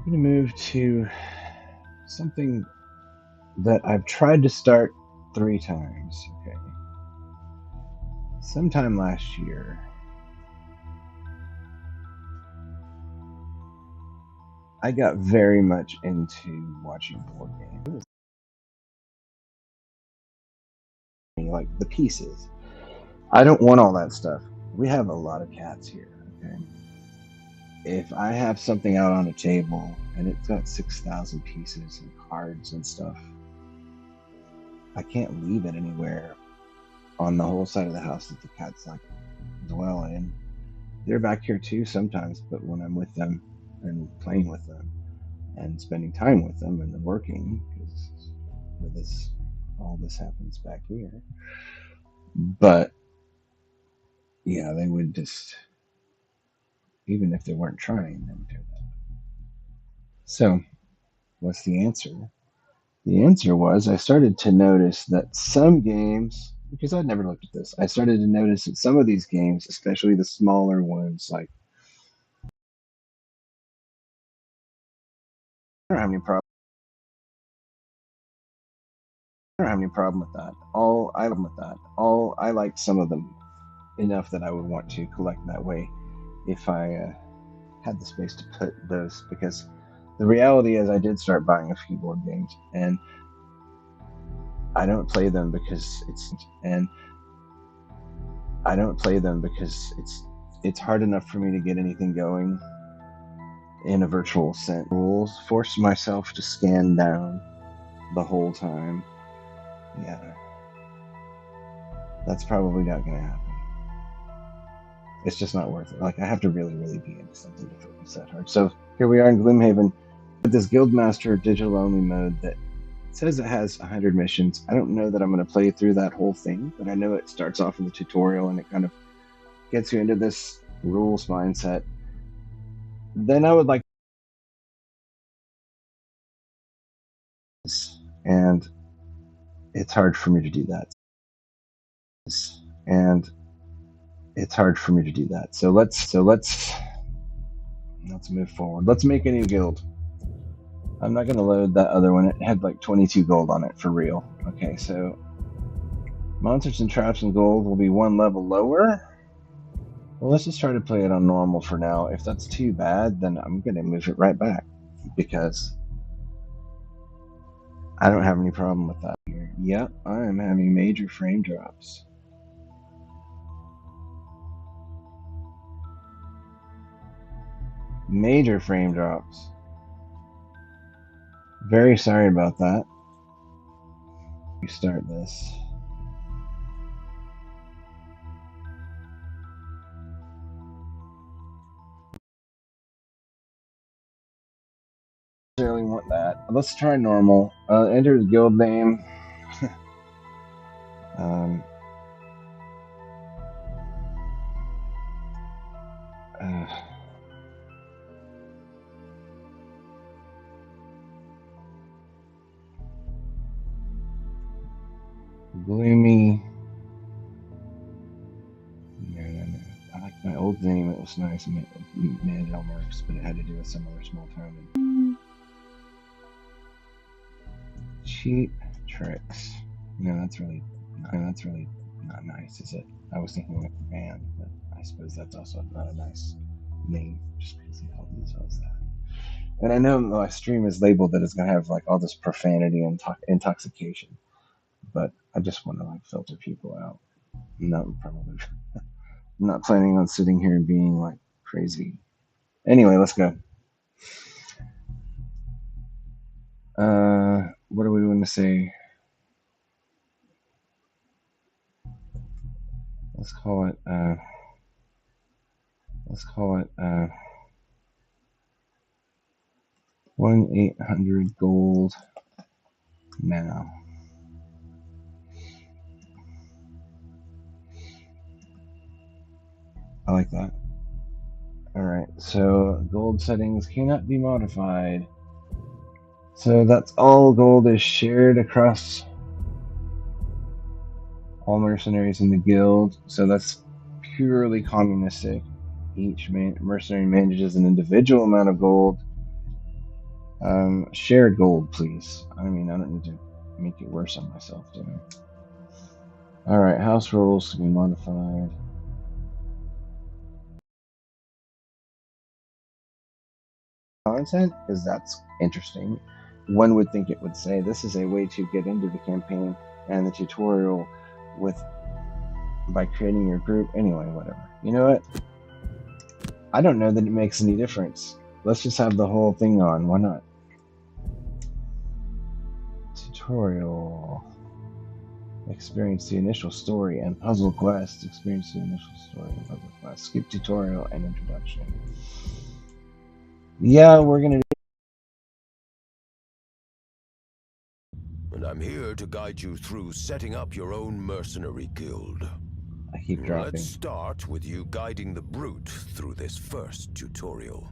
I'm going to move to something that I've tried to start 3 times. Okay. Sometime last year, I got very much into watching board games. Like the pieces. I don't want all that stuff. We have a lot of cats here. Okay. If I have something out on a table and it's got 6,000 pieces and cards and stuff, I can't leave it anywhere on the whole side of the house that the cats like dwell in. They're back here too sometimes, but when I'm with them and playing with them and spending time with them and then working, because all this happens back here. But yeah, they would just, even if they weren't trying, they would do that. So, what's the answer? The answer was I started to notice that some games, because I'd never looked at this, I started to notice that some of these games, especially the smaller ones, like I don't have any problem. I don't have any problem with that. All I like some of them enough that I would want to collect that way if I had the space to put those. Because the reality is, I did start buying a few board games, and I don't play them because it's hard enough for me to get anything going in a virtual sense. Rules force myself to scan down the whole time. Yeah, that's probably not going to happen. It's just not worth it. Like, I have to really, really be into something to focus that hard. So here we are in Gloomhaven with this Guildmaster digital-only mode that says it has 100 missions. I don't know that I'm going to play through that whole thing, but I know it starts off in the tutorial and it kind of gets you into this rules mindset. Then I would like, and it's hard for me to do that. So let's move forward. Let's make a new guild. I'm not going to load that other one. It had like 22 gold on it for real. Okay, so monsters and traps and gold will be 1 level lower. Well, let's just try to play it on normal for now. If that's too bad, then I'm going to move it right back because I don't have any problem with that here. Yep, I am having major frame drops. Major frame drops. Very sorry about that. Restart this. Really want that. Let's try normal. Enter the guild name. Gloomy. No. I like my old name. It was nice and it made it all works, but it had to do with some other small town. Cheap tricks. No, that's really not nice, is it? I was thinking like a band, but I suppose that's also not a nice name just because he called themselves that. And I know my stream is labeled that it's gonna have like all this profanity and intoxication, but I just want to like filter people out. I'm not planning on sitting here and being like crazy. Anyway, let's go. What do we want to say? Let's call it 1-800 gold now. I like that. Alright, so gold settings cannot be modified. So that's all gold is shared across all mercenaries in the guild. So that's purely communistic. Each mercenary manages an individual amount of gold Share gold, please. I mean, I don't need to make it worse on myself, do I? Alright, house rules to be modified. Content, because that's interesting. One would think it would say this is a way to get into the campaign and the tutorial with by creating your group. Anyway, whatever. You know what? I don't know that it makes any difference. Let's just have the whole thing on. Why not? Tutorial. Experience the initial story and puzzle quest. Experience the initial story and puzzle quest. Skip tutorial and introduction. Yeah, we're gonna. And I'm here to guide you through setting up your own mercenary guild. I keep dropping. Let's start with you guiding the brute through this first tutorial.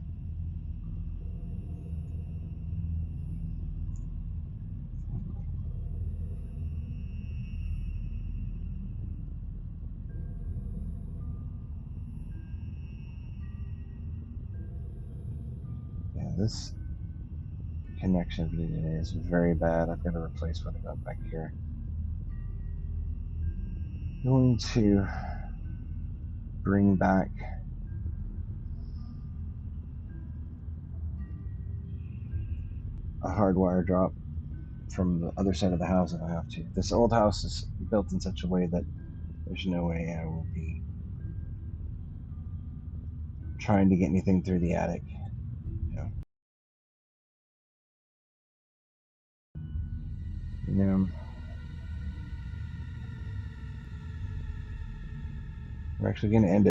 Yeah, this connection today is very bad. I've got to replace what I got back here. Going to bring back a hardwire drop from the other side of the house if I have to. This old house is built in such a way that there's no way I will be trying to get anything through the attic. You know, we're actually going to end it.